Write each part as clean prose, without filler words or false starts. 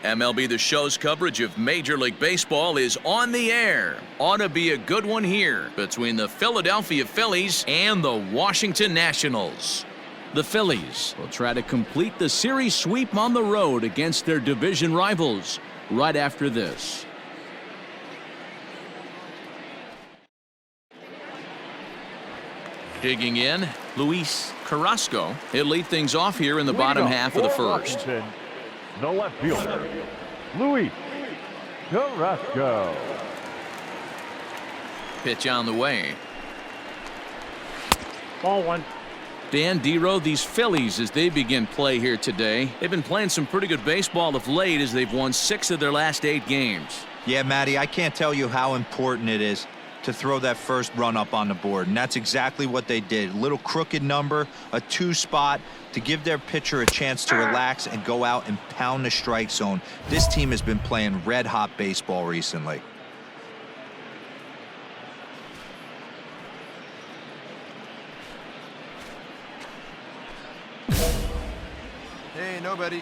MLB The Show's coverage of Major League Baseball is on the air. Ought to be a good one here between the Philadelphia Phillies and the Washington Nationals. The Phillies will try to complete the series sweep on the road against their division rivals right after this. Digging in, Luis Carrasco. He'll lead things off here in the bottom half of the first. Washington, the left fielder, Luis Carrasco. Pitch on the way. Ball one. Dan Dero, these Phillies, as they begin play here today, they've been playing some pretty good baseball of late as they've won 6 of their last 8 games. Yeah, Matty, I can't tell you how important it is to throw that first run up on the board, and that's exactly what they did. A little crooked number, a 2 spot to give their pitcher a chance to relax and go out and pound the strike zone. This team has been playing red-hot baseball recently. Hey, nobody.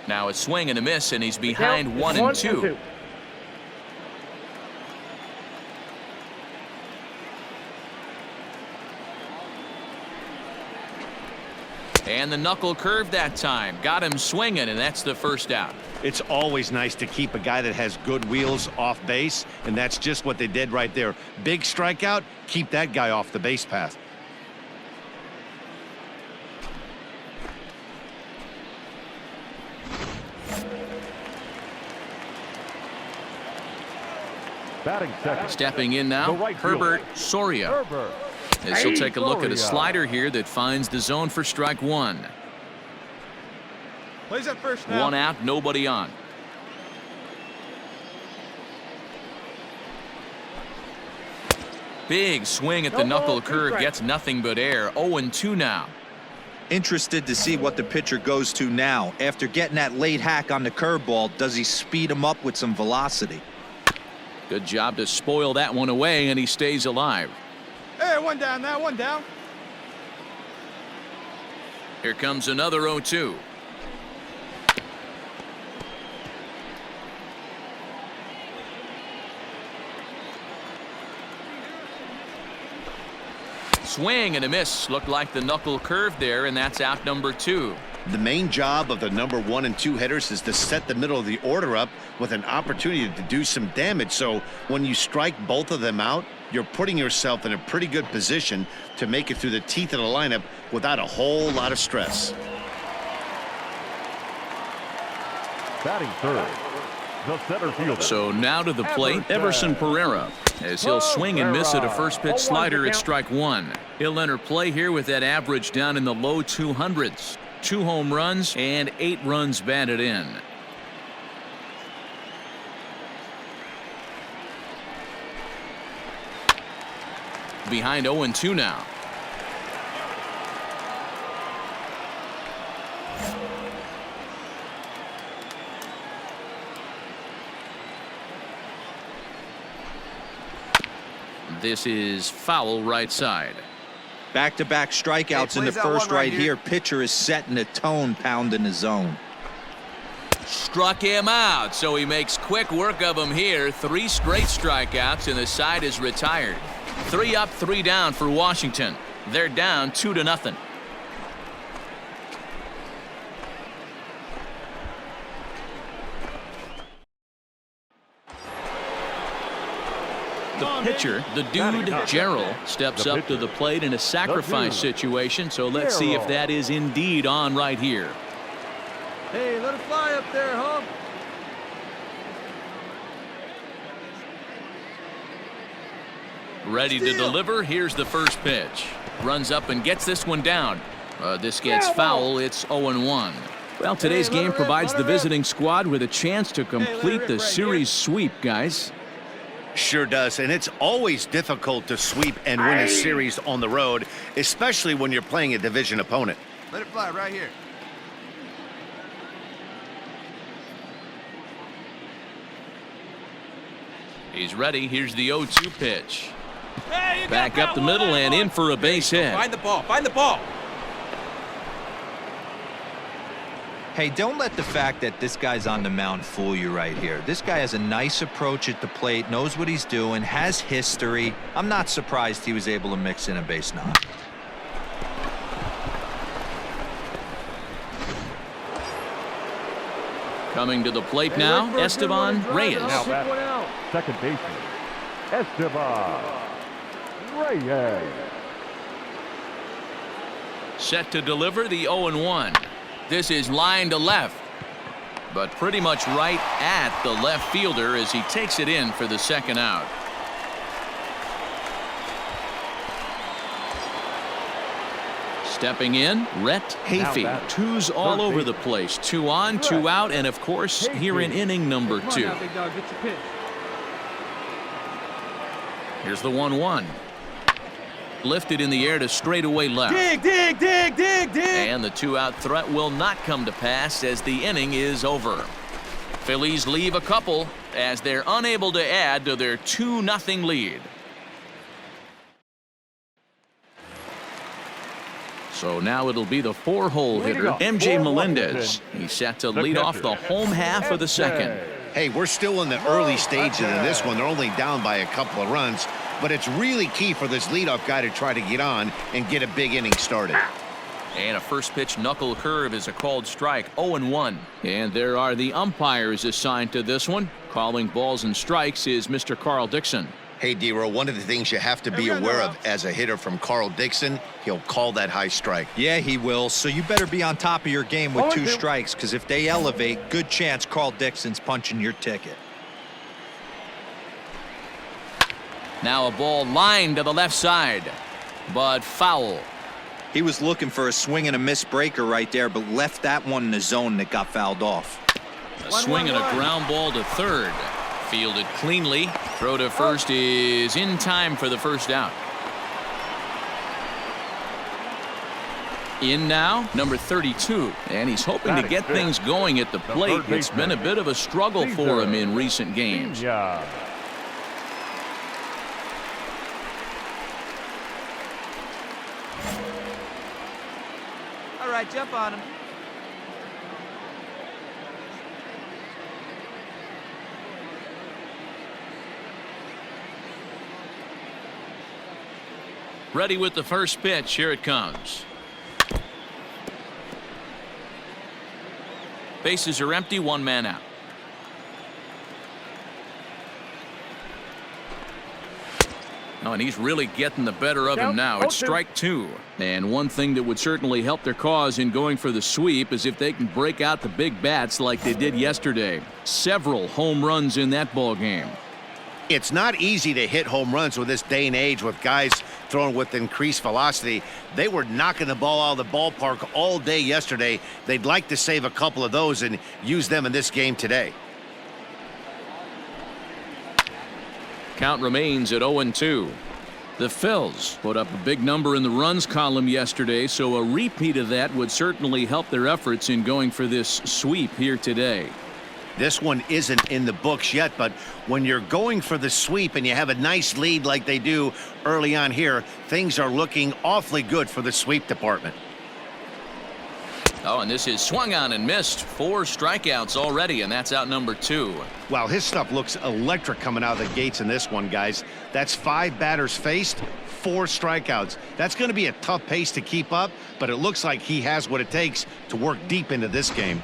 Now a swing and a miss, and he's behind 1-2. And the knuckle curve that time. Got him swinging, and that's the first out. It's always nice to keep a guy that has good wheels off base, and that's just what they did right there. Big strikeout, keep that guy off the base path. Batting second. Stepping in now, right Herbert fielder, Soria. Herbert. As he'll take a look at a Soria. slider here that finds the zone for strike 1. Plays at first now. 1 out, nobody on. Big swing at the knuckle curve, gets nothing but air. 0-2 now. Interested to see what the pitcher goes to now. After getting that late hack on the curveball, does he speed him up with some velocity? Good job to spoil that one away, and he stays alive. Hey, 1 down now, 1 down. Here comes another 0-2. Swing and a miss. Looked like the knuckle curve there, and that's out number 2. The main job of the number 1 and 2 hitters is to set the middle of the order up with an opportunity to do some damage. So when you strike both of them out, you're putting yourself in a pretty good position to make it through the teeth of the lineup without a whole lot of stress. Batting third, the center fielder. So now to the plate, Everson Pereira, as he'll swing and miss at a first pitch slider at strike 1. He'll enter play here with that average down in the low 200s. 2 home runs and 8 runs batted in. Behind 0-2 now. This is foul right side. Back-to-back strikeouts in the first right here. Pitcher is setting the tone, pounding the zone. Struck him out, so he makes quick work of him here. 3 straight strikeouts, and the side is retired. 3 up, 3 down for Washington. They're down 2-0. The pitcher, the dude Gerald, steps up to the plate in a sacrifice situation, so let's see if that is indeed on right here. Hey, let it fly up there, huh? Ready to deliver. Here's the first pitch. Runs up and gets this one down. This gets foul. It's 0-1. Well, today's game provides the visiting squad with a chance to complete the series sweep, guys. Sure does, and it's always difficult to sweep and win a series on the road, especially when you're playing a division opponent. Let it fly right here. He's ready. Here's the 0-2 pitch. Back up the middle and in for a base hit. Find the ball. Find the ball. Hey, don't let the fact that this guy's on the mound fool you right here. This guy has a nice approach at the plate, knows what he's doing, has history. I'm not surprised he was able to mix in a base knock. Coming to the plate now, Esteban Reyes. Now batting, second baseman, Esteban Reyes. Set to deliver the 0-1. This is line to left, but pretty much right at the left fielder as he takes it in for the second out. Stepping in, Rhett Hafey. Twos all over the place. 2 on, 2 out, and of course, here in inning number 2. Here's the 1-1. Lifted in the air to straightaway left. Dig. And the 2-out threat will not come to pass as the inning is over. Phillies leave a couple as they're unable to add to their 2-0 lead. So now it'll be the 4-hole hitter, MJ Melendez. He's set to lead off the home half of the second. Hey, we're still in the early stages of this one. They're only down by a couple of runs, but it's really key for this leadoff guy to try to get on and get a big inning started. And a first pitch knuckle curve is a called strike, 0-1. And there are the umpires assigned to this one. Calling balls and strikes is Mr. Carl Dixon. Hey, D-Row, one of the things you have to be aware of as a hitter from Carl Dixon, he'll call that high strike. Yeah, he will. So you better be on top of your game with 2 strikes, because if they elevate, good chance Carl Dixon's punching your ticket. Now a ball lined to the left side, but foul. He was looking for a swing and a miss breaker right there, but left that one in the zone that got fouled off. A swing and a ground ball to third. Fielded cleanly. Throw to first is in time for the first out. In now, number 32. And he's hoping to get things going at the plate. It's been a bit of a struggle for him in recent games. Yeah. All right, jump on him. Ready with the first pitch. Here it comes. Bases are empty, 1 man out. Oh, and he's really getting the better of him now. It's strike 2. And one thing that would certainly help their cause in going for the sweep is if they can break out the big bats like they did yesterday. Several home runs in that ball game. It's not easy to hit home runs with this day and age with guys throwing with increased velocity. They were knocking the ball out of the ballpark all day yesterday. They'd like to save a couple of those and use them in this game today. Count remains at 0-2. The Phils put up a big number in the runs column yesterday, so a repeat of that would certainly help their efforts in going for this sweep here today. This one isn't in the books yet, but when you're going for the sweep and you have a nice lead like they do early on here, things are looking awfully good for the sweep department. Oh, and this is swung on and missed. 4 strikeouts already, and that's out number 2. Wow, his stuff looks electric coming out of the gates in this one, guys. That's 5 batters faced, 4 strikeouts. That's going to be a tough pace to keep up, but it looks like he has what it takes to work deep into this game.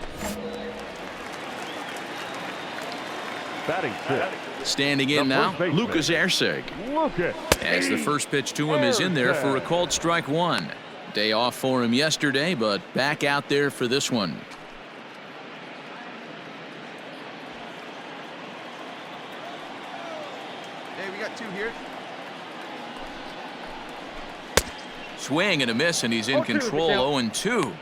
Batting 6. Standing in now, Lucas Erceg. Lucas. As the first pitch to him is in there for a called strike 1. Day off for him yesterday, but back out there for this one. Hey, we got 2 here. Swing and a miss, and he's in control. 0-2.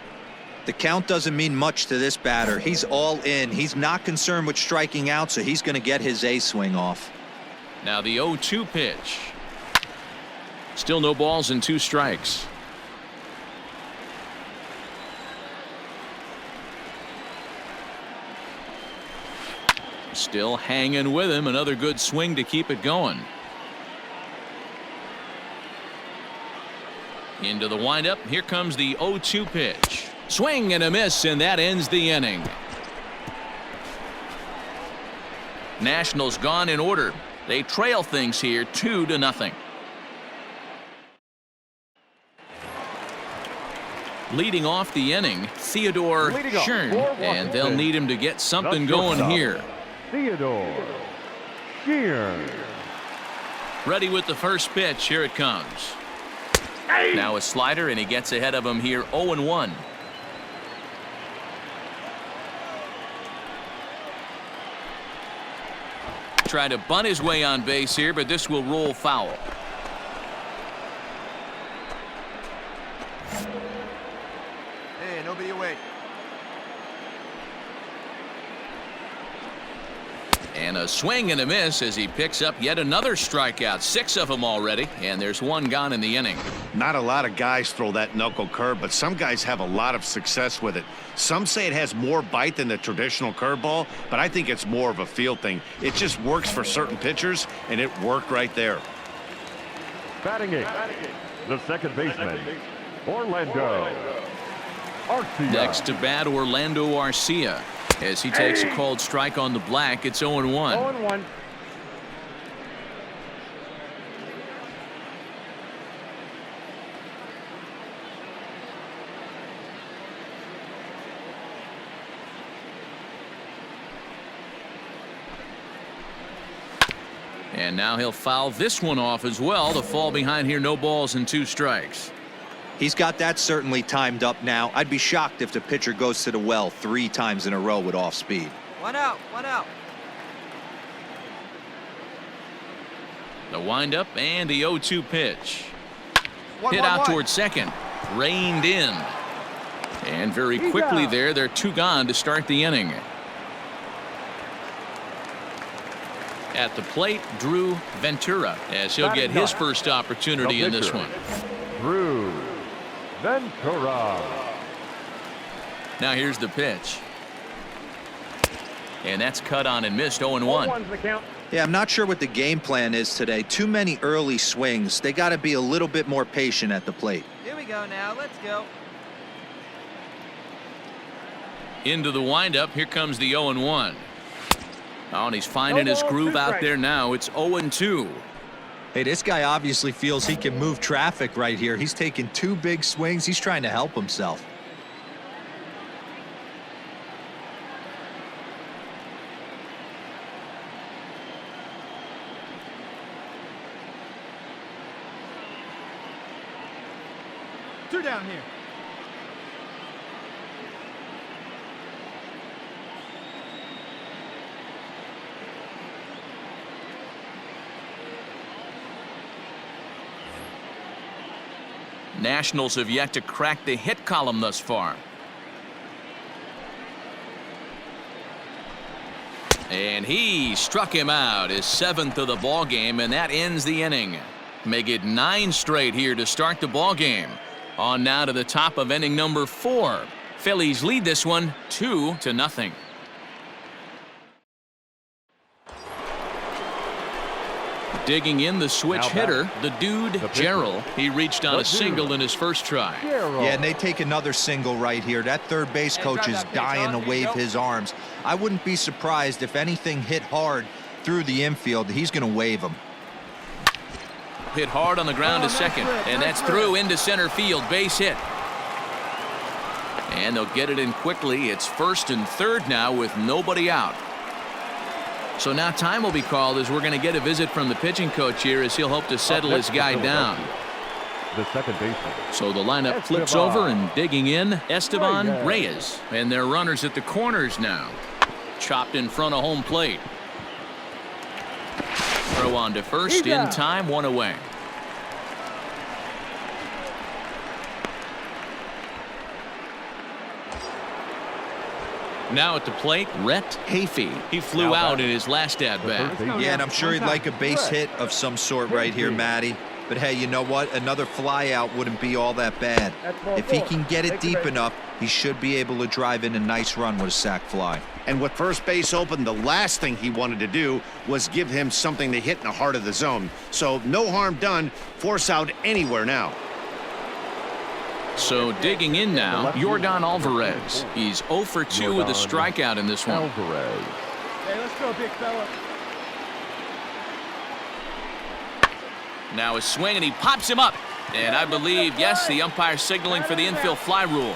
The count doesn't mean much to this batter. He's all in. He's not concerned with striking out, so he's going to get his A swing off. Now the 0-2 pitch. Still no balls and 2 strikes. Still hanging with him. Another good swing to keep it going. Into the windup. Here comes the 0-2 pitch. Swing and a miss, and that ends the inning. Nationals gone in order. They trail things here 2-0. Leading off the inning, Theodore Schern, and they'll need him to get something going here. Theodore Schern. Ready with the first pitch. Here it comes. Now a slider, and he gets ahead of him here 0-1. Try to bunt his way on base here, but this will roll foul. Hey, nobody away. And a swing and a miss as he picks up yet another strikeout. 6 of them already, and there's 1 gone in the inning. Not a lot of guys throw that knuckle curve, but some guys have a lot of success with it. Some say it has more bite than the traditional curveball, but I think it's more of a feel thing. It just works for certain pitchers, and it worked right there. Batting it, the second baseman, Orlando Arcia. Next to bat, Orlando Arcia. As he takes a called strike on the black, it's 0-1. 0-1. And now he'll foul this one off as well. The fall behind here, no balls and 2 strikes. He's got that certainly timed up now. I'd be shocked if the pitcher goes to the well 3 times in a row with off speed. 1 out, 1 out. The windup and the 0-2 pitch. Hit 1-1-1. out towards second. Reined in. And very quickly there, they're 2 gone to start the inning. At the plate, Drew Ventura, as he'll get his first opportunity in this one. Drew Ventura. Now here's the pitch. And that's cut on and missed. 0-1. Yeah, I'm not sure what the game plan is today. Too many early swings. They got to be a little bit more patient at the plate. Here we go now. Let's go. Into the windup. Here comes the 0-1. Oh, and he's finding his groove out there now. It's 0-2. Hey, this guy obviously feels he can move traffic right here. He's taking 2 big swings. He's trying to help himself. Two down here. Nationals have yet to crack the hit column thus far. And he struck him out, his 7th of the ball game, and that ends the inning. Make it 9 straight here to start the ball game. On now to the top of inning number 4. Phillies lead this one 2-0. Digging in the switch hitter, the dude, Gerald. He reached on a single in his first try. Yeah, and they take another single right here. That third base coach is dying to wave his arms. I wouldn't be surprised if anything hit hard through the infield. He's going to wave them. Hit hard on the ground to second, and that's through into center field. Base hit. And they'll get it in quickly. It's 1st and 3rd now with nobody out. So now time will be called as we're going to get a visit from the pitching coach here as he'll hope to settle his guy down. The second baseman. So the lineup flips over, and digging in, Esteban Reyes. And their runners at the corners now. Chopped in front of home plate. Throw on to first in time, 1 away. Now at the plate, Rhett Hafey. He flew out in his last at-bat. Yeah, and I'm sure he'd like a base hit of some sort right here, Matty. But hey, you know what? Another fly out wouldn't be all that bad. If he can get it deep enough, he should be able to drive in a nice run with a sac fly. And with first base open, the last thing he wanted to do was give him something to hit in the heart of the zone. So no harm done. Force out anywhere now. So digging in now, Yordan Alvarez. He's 0 for 2 with a strikeout in this one. Alvarez. Hey, let's go, big fella. Now a swing, and he pops him up. And I believe, yes, the umpire signaling for the infield fly rule.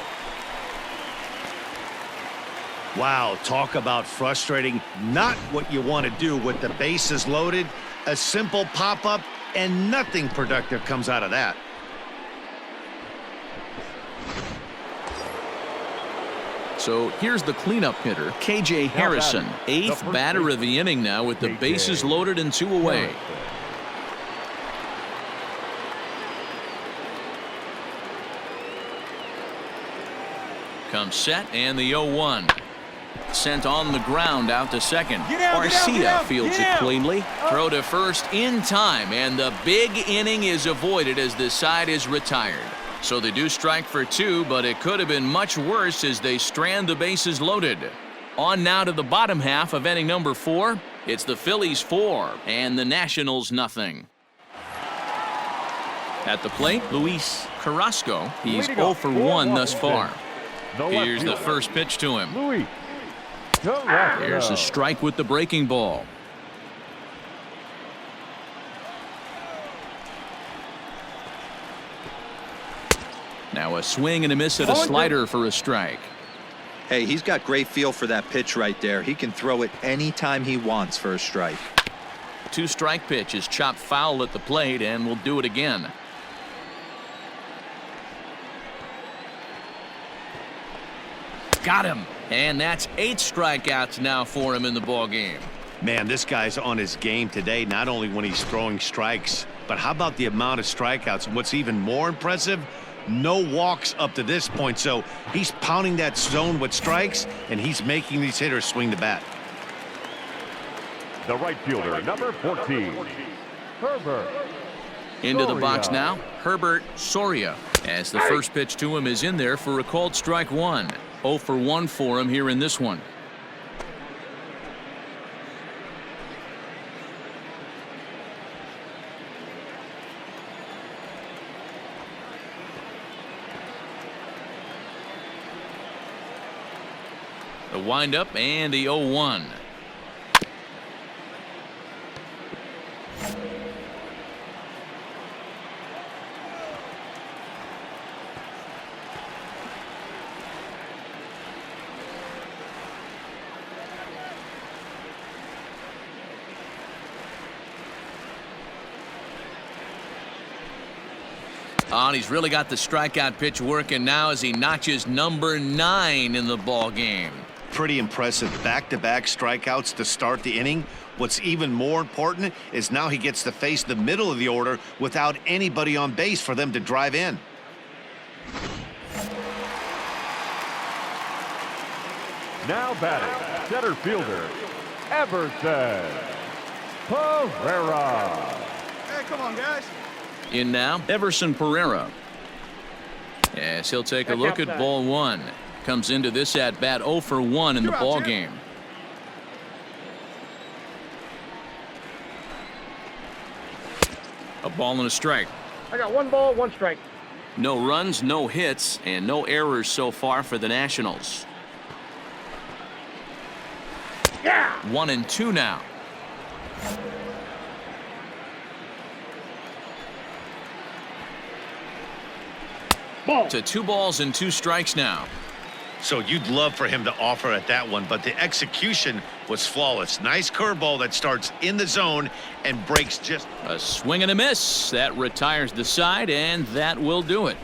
Wow, talk about frustrating. Not what you want to do with the bases loaded. A simple pop-up, and nothing productive comes out of that. So here's the cleanup hitter, K.J. Harrison. 8th batter of the inning now with the bases loaded and 2 away. Comes set, and the 0-1. Sent on the ground out to second. Arcia fields it cleanly. Throw to first in time, and the big inning is avoided as the side is retired. So they do strike for 2, but it could have been much worse as they strand the bases loaded. On now to the bottom half of inning number 4. It's the Phillies 4 and the Nationals nothing. At the plate, Luis Carrasco. He's 0 for 1 thus far. Here's the first pitch to him. There's a strike with the breaking ball. Now a swing and a miss at a slider for a strike. Hey, he's got great feel for that pitch right there. He can throw it anytime he wants for a strike. 2-strike pitch is chopped foul at the plate, and will do it again. Got him. And that's 8 strikeouts now for him in the ball game. Man, this guy's on his game today, not only when he's throwing strikes, but how about the amount of strikeouts? And what's even more impressive, no walks up to this point. So he's pounding that zone with strikes, and he's making these hitters swing the bat. The right fielder, number 14, Herbert. Into the box now, Herbert Soria, as the first pitch to him is in there for a called strike 1. 0 for 1 for him here in this one. The windup and the 0-1. Oh, and he's really got the strikeout pitch working now as he notches number 9 in the ball game. Pretty impressive back-to-back strikeouts to start the inning. What's even more important is now he gets to face the middle of the order without anybody on base for them to drive in. Now batting, center fielder, Everson Pereira. Hey, come on, guys. In now, Everson Pereira. As he'll take a look at ball 1. Comes into this at bat 0 for 1 in the ball game. A ball and a strike. I got 1 ball, 1 strike. No runs, no hits, and no errors so far for the Nationals. Yeah. 1-2 now. Ball. To 2 balls and 2 strikes now. So you'd love for him to offer at that one, but the execution was flawless. Nice curveball that starts in the zone and breaks just. A swing and a miss. That retires the side, and that will do it.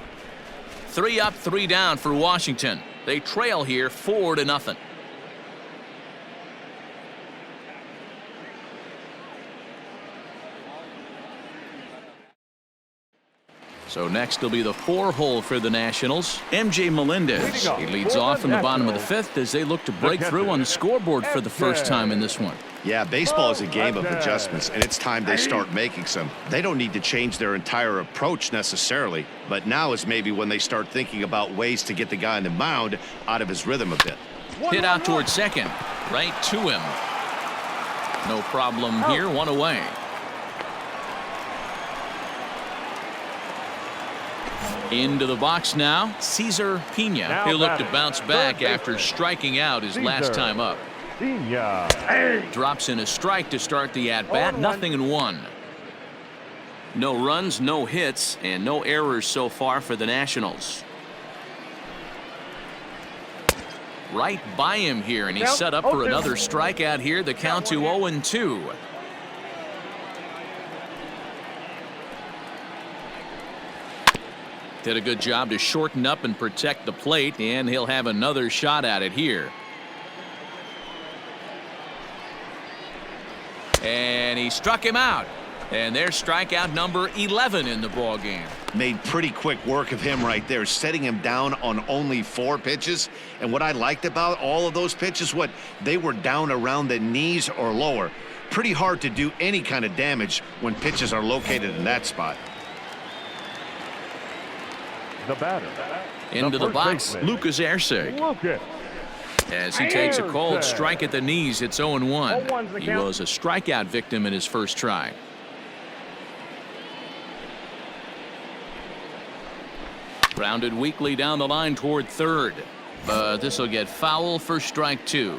3 up, 3 down for Washington. They trail here 4-0. So next will be the 4-hole for the Nationals. MJ Melendez. He leads off in the bottom of the 5th as they look to break through on the scoreboard for the first time in this one. Yeah, baseball is a game of adjustments, and it's time they start making some. They don't need to change their entire approach necessarily, but now is maybe when they start thinking about ways to get the guy on the mound out of his rhythm a bit. Hit out towards second. Right to him. No problem here. 1 away. Into the box now, Cesar Pena. Now He'll look to batting, bounce back third after baseman, striking out his last Cesar time up. Pena. Drops in a strike to start the at-bat, 0-1. No runs, no hits, and no errors so far for the Nationals. Right by him here, and he's set up for another strikeout here. The count to 0-2. Did a good job to shorten up and protect the plate, and he'll have another shot at it here. And he struck him out. And there's strikeout number 11 in the ball game. Made pretty quick work of him right there, setting him down on only 4 pitches. And what I liked about all of those pitches, they were down around the knees or lower. Pretty hard to do any kind of damage when pitches are located in that spot. The batter. Into the first box, baseman, Lucas Erceg. Lucas. As he takes a cold Erceg. strike at the knees, it's 0-1. He was a strikeout victim in his first try. Grounded weakly down the line toward third. But this will get foul for strike 2.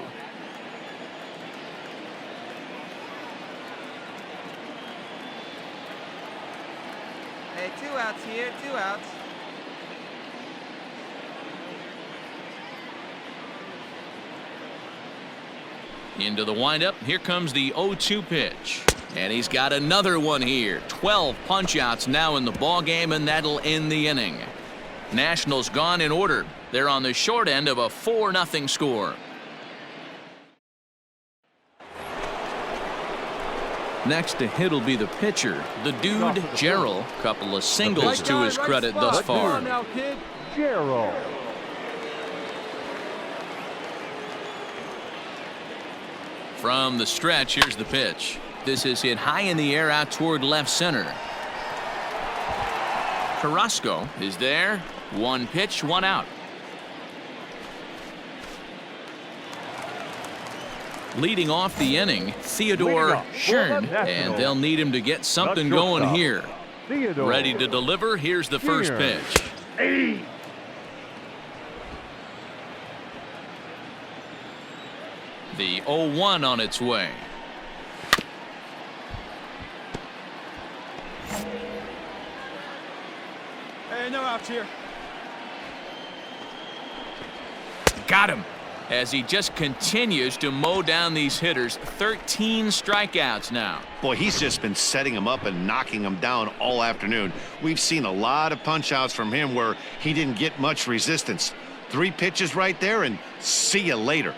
Hey, 2 outs here, 2 outs. Into the windup. Here comes the 0-2 pitch. And he's got another one here. 12 punch-outs now in the ball game, and that'll end the inning. Nationals gone in order. They're on the short end of a 4-0 score. Next to hit will be the pitcher, the dude Gerald. Couple of singles to his credit thus far. Now, kid. Gerald. From the stretch, here's the pitch. This is hit high in the air out toward left center. Carrasco is there. 1 pitch, 1 out. Leading off the inning, Theodore Schern, and they'll need him to get something going here. Theodore. Ready to deliver. Here's the first Schern. pitch. The 0-1 on its way. Hey, no outs here. Got him. As he just continues to mow down these hitters. 13 strikeouts now. Boy, he's just been setting him up and knocking him down all afternoon. We've seen a lot of punch-outs from him where he didn't get much resistance. 3 pitches right there, and see you later.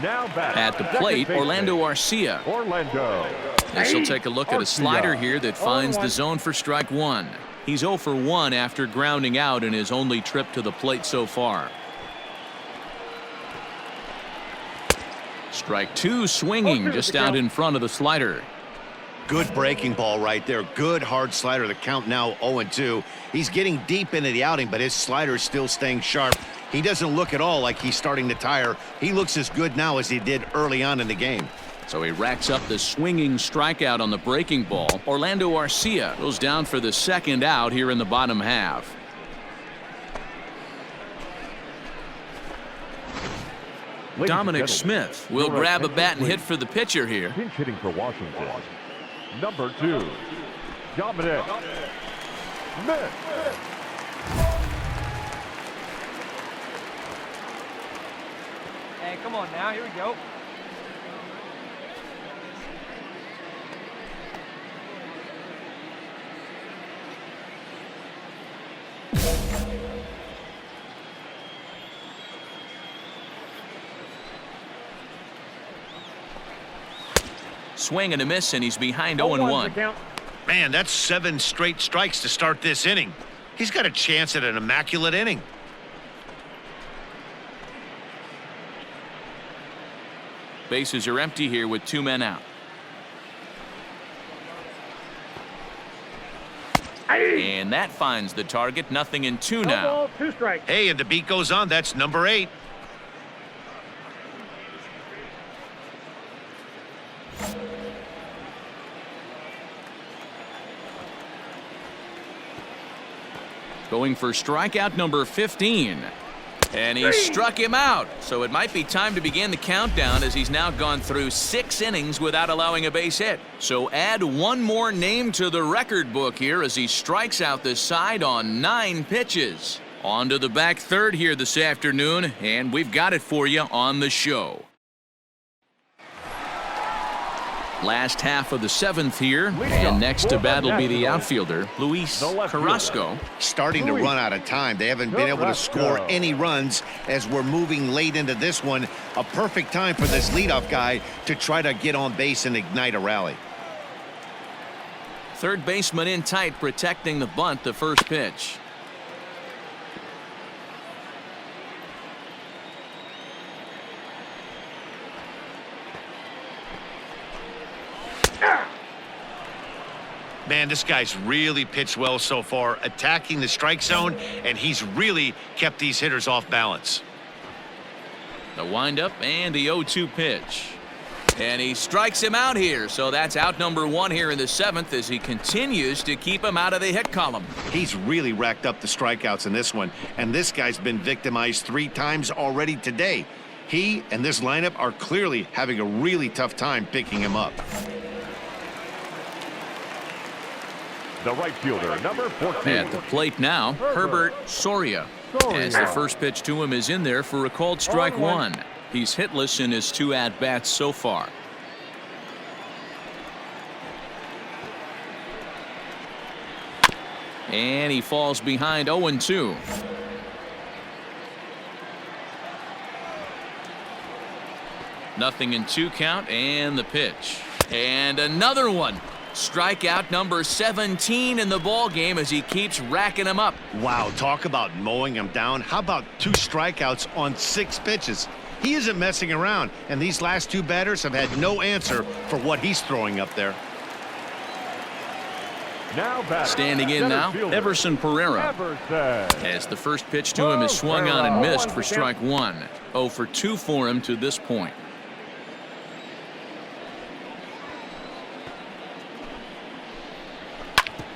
Now back. At the plate, Orlando Arcia. Orlando. This will take a look at a slider Arcia. here that finds the zone for strike 1. He's 0 for 1 after grounding out in his only trip to the plate so far. Strike 2 swinging just out in front of the slider. Good breaking ball right there. Good hard slider. The count now 0-2. He's getting deep into the outing, but his slider is still staying sharp. He doesn't look at all like he's starting to tire. He looks as good now as he did early on in the game. So he racks up the swinging strikeout on the breaking ball. Orlando Arcia goes down for the second out here in the bottom half. Ladies Dominic and gentlemen, Smith will your grab a attention, bat and hit please. for the pitcher here. Pinch hitting for Washington. Number 2, Dominic Smith. Hey, come on now, here we go. Swing and a miss, and he's behind 0-1's 0-1. the count. Man, that's 7 straight strikes to start this inning. He's got a chance at an immaculate inning. Bases are empty here with 2 men out. And that finds the target. 0-2 No now. ball, 2 strikes. Hey, and the beat goes on. That's number 8. going for strikeout number 15. And he struck him out, so it might be time to begin the countdown as he's now gone through 6 innings without allowing a base hit. So add one more name to the record book here as he strikes out the side on 9 pitches. On to the back third here this afternoon, and we've got it for you on the show. Last half of the 7th here, and next to bat will be the outfielder, Luis Carrasco. Starting to run out of time. They haven't been able to score any runs as we're moving late into this one. A perfect time for this leadoff guy to try to get on base and ignite a rally. Third baseman in tight, protecting the bunt, the first pitch. Man, this guy's really pitched well so far, attacking the strike zone, and he's really kept these hitters off balance. The windup and the 0-2 pitch. And he strikes him out here, so that's out number 1 here in the 7th as he continues to keep him out of the hit column. He's really racked up the strikeouts in this one, and this guy's been victimized 3 times already today. He and this lineup are clearly having a really tough time picking him up. The right fielder, number 14. At the plate now, Herbert Soria. As the first pitch to him is in there for a called strike 1. He's hitless in his 2 at-bats so far. And he falls behind 0-2. Nothing in 2 count, and the pitch. And another one. Strikeout number 17 in the ball game as he keeps racking him up. Wow, talk about mowing him down. How about 2 strikeouts on 6 pitches? He isn't messing around, and these last 2 batters have had no answer for what he's throwing up there. Now standing in now, Everson Pereira. As the first pitch to him is swung on and missed for strike 1. 0 for 2 for him to this point.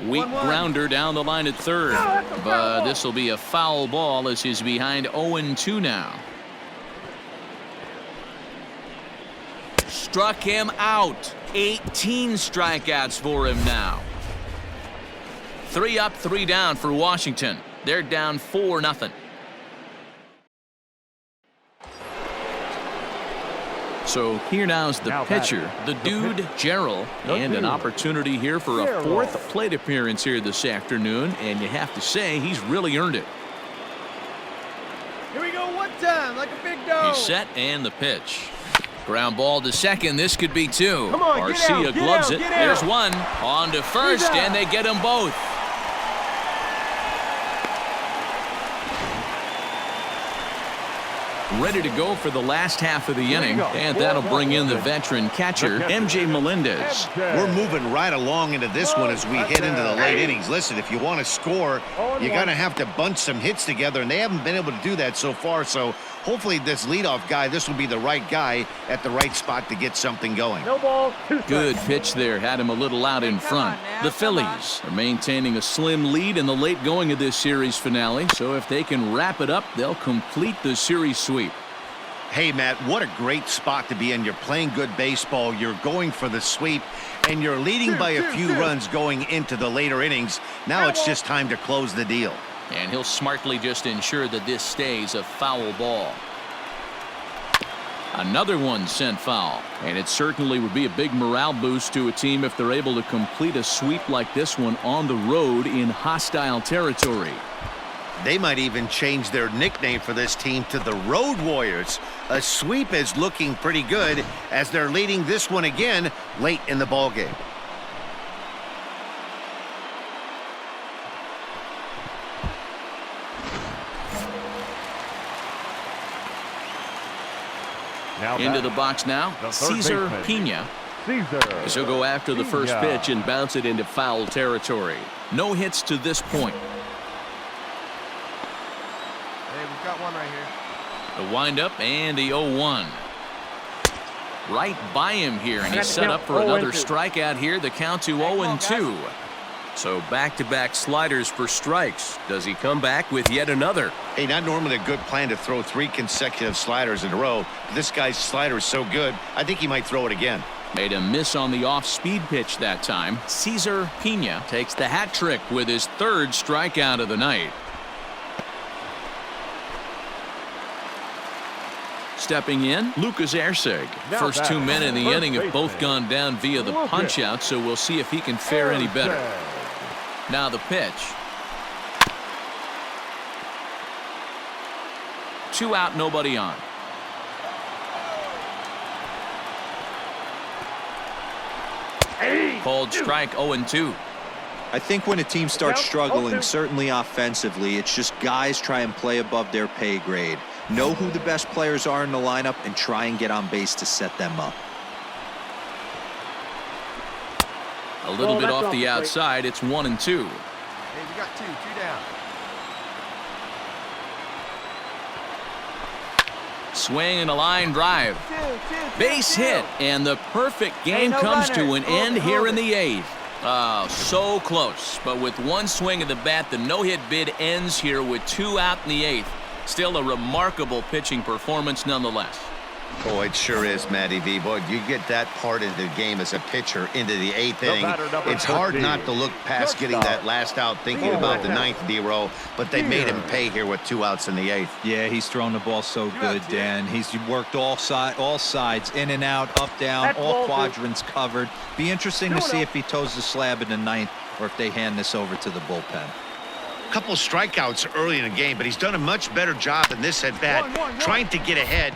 Weak grounder down the line at third, but this will be a foul ball as he's behind 0-2 now. Struck him out. 18 strikeouts for him now. 3 up, 3 down for Washington. They're down 4-0. So here now's the pitcher, the dude, Gerald, and an opportunity here for a 4th plate appearance here this afternoon, and you have to say he's really earned it. Here we go, one time, like a big dog. He's set, and the pitch. Ground ball to second. This could be 2. Come on, Garcia gloves it. Get There's out. 1. On to first, and they get them both. Ready to go for the last half of the inning, and that'll bring in the veteran catcher, MJ Melendez. We're moving right along into this one as we head into the late innings. Listen, if you want to score, you're going to have to bunch some hits together, and they haven't been able to do that so far. So hopefully this leadoff guy, this will be the right guy at the right spot to get something going. No ball, 2 Good pitch there, had him a little out in front. The Phillies are maintaining a slim lead in the late going of this series finale, so if they can wrap it up, they'll complete the series sweep. Hey, Matt, what a great spot to be in. You're playing good baseball. You're going for the sweep, and you're leading by a few runs going into the later innings. Now it's just time to close the deal. And he'll smartly just ensure that this stays a foul ball. Another one sent foul, and it certainly would be a big morale boost to a team if they're able to complete a sweep like this one on the road in hostile territory. They might even change their nickname for this team to the Road Warriors. A sweep is looking pretty good as they're leading this one again late in the ballgame. Into the box now, Cesar Pena. As he'll go after the first pitch and bounce it into foul territory. No hits to this point. Hey, we've got one right here. The windup and the 0-1. Right by him here, and he's set up for another strikeout here. The count to 0-2. So back-to-back sliders for strikes. Does he come back with yet another? Hey, not normally a good plan to throw 3 consecutive sliders in a row. This guy's slider is so good, I think he might throw it again. Made a miss on the off-speed pitch that time. Cesar Pena takes the hat trick with his 3rd strikeout of the night. Stepping in, Lucas Erceg. First 2 men in the inning have both gone down via the punch-out, so we'll see if he can fare any better. Now the pitch. 2 out, nobody on. Called strike 0-2. I think when a team starts struggling, certainly offensively, it's just guys try and play above their pay grade. Know who the best players are in the lineup and try and get on base to set them up. A little bit off the outside. It's 1-2. Hey, we got 2 down. Swing and a line drive. Base hit, and the perfect game comes to an end here in the 8th. Oh, so close. But with 1 swing of the bat, the no-hit bid ends here with 2 out in the 8th. Still a remarkable pitching performance nonetheless. Oh, it sure is, Matty V. Boy, you get that part of the game as a pitcher into the 8th inning. It's hard not to look past getting that last out, thinking about the 9th D-roll, but they made him pay here with 2 outs in the 8th. Yeah, he's thrown the ball so good, Dan. He's worked all sides, in and out, up, down, all quadrants covered. Be interesting to see if he toes the slab in the 9th or if they hand this over to the bullpen. Couple strikeouts early in the game, but he's done a much better job in this at-bat, trying to get ahead.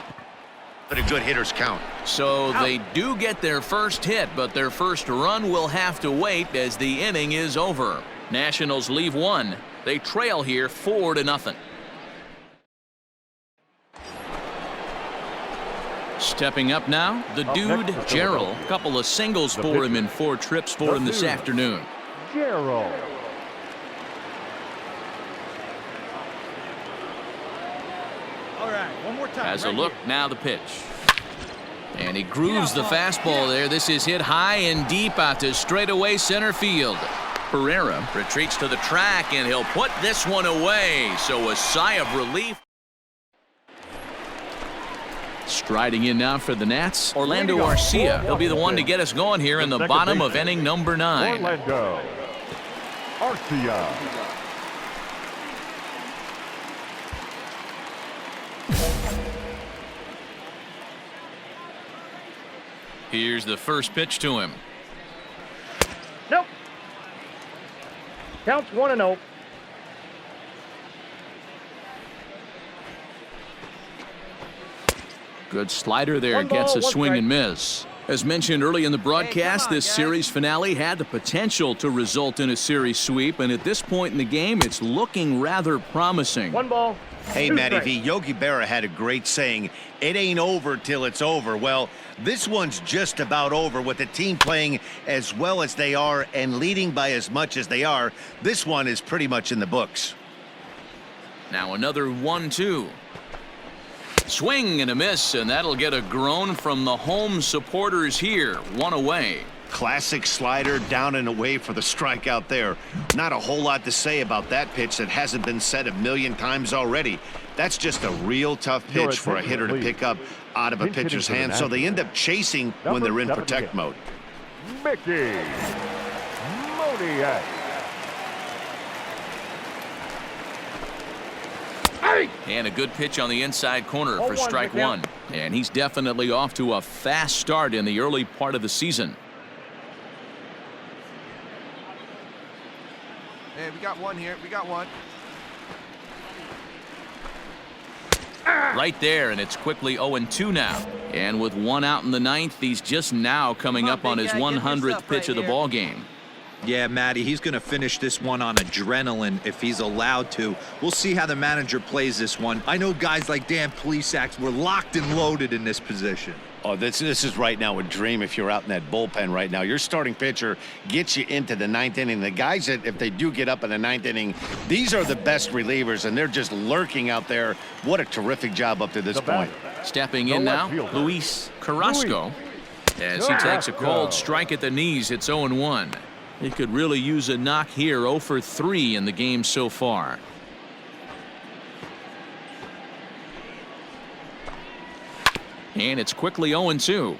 But a good hitter's count. So they do get their first hit, but their first run will have to wait as the inning is over. Nationals leave 1. They trail here 4-0. Stepping up now, the dude, Gerald. A couple of singles for him in 4 trips for him this afternoon. Gerald. All right, one more time. Has a look, now the pitch. And he grooves the fastball there. This is hit high and deep out to straightaway center field. Pereira retreats to the track, and he'll put this one away. So a sigh of relief. Striding in now for the Nats, Orlando Arcia. He'll be the one to get us going here in the bottom of inning number 9. Orlando Arcia. Here's the first pitch to him. Nope. Counts 1-0. Good slider there, gets a swing and miss. As mentioned early in the broadcast, this series finale had the potential to result in a series sweep, and at this point in the game, it's looking rather promising. 1 ball. Hey, Matty V, Yogi Berra had a great saying, it ain't over till it's over. Well, this one's just about over with the team playing as well as they are and leading by as much as they are. This one is pretty much in the books. Now another 1-2. Swing and a miss, and that'll get a groan from the home supporters here. 1 away. Classic slider down and away for the strikeout there. Not a whole lot to say about that pitch that hasn't been said a million times already. That's just a real tough pitch for a hitter to pick up out of a pitcher's hand, so they end up chasing when they're in protect mode. Mickey Moniak. And a good pitch on the inside corner for strike 1. And he's definitely off to a fast start in the early part of the season. Hey, we got 1 here. We got 1. Right there, and it's quickly 0-2 now. And with 1 out in the 9th, he's just now coming up on his 100th pitch of the ball game. Yeah, Matty, he's going to finish this one on adrenaline if he's allowed to. We'll see how the manager plays this one. I know guys like Dan Plesac were locked and loaded in this position. Oh, this is right now a dream if you're out in that bullpen right now. Your starting pitcher gets you into the 9th inning. The guys that, if they do get up in the 9th inning, these are the best relievers, and they're just lurking out there. What a terrific job up to this point. Stepping in now, Luis Carrasco. As he takes a cold strike at the knees, it's 0-1. He could really use a knock here. 0 for 3 in the game so far. And it's quickly 0-2.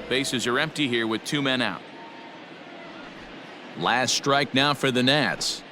Bases are empty here with 2 men out. Last strike now for the Nats.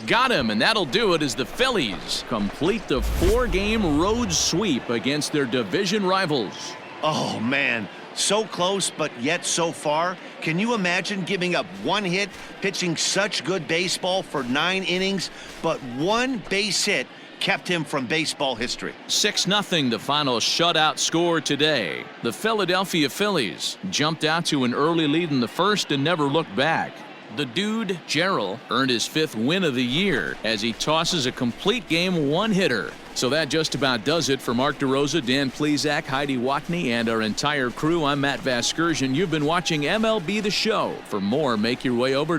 Got him, and that'll do it as the Phillies complete the 4-game road sweep against their division rivals. Oh, man. So close, but yet so far. Can you imagine giving up 1 hit, pitching such good baseball for 9 innings, but 1 base hit kept him from baseball history? 6-0 the final shutout score today. The Philadelphia Phillies jumped out to an early lead in the first and never looked back. The dude, Gerald, earned his 5th win of the year as he tosses a complete game 1-hitter. So that just about does it for Mark DeRosa, Dan Plesac, Heidi Watney, and our entire crew. I'm Matt Vasgersian. You've been watching MLB The Show. For more, make your way over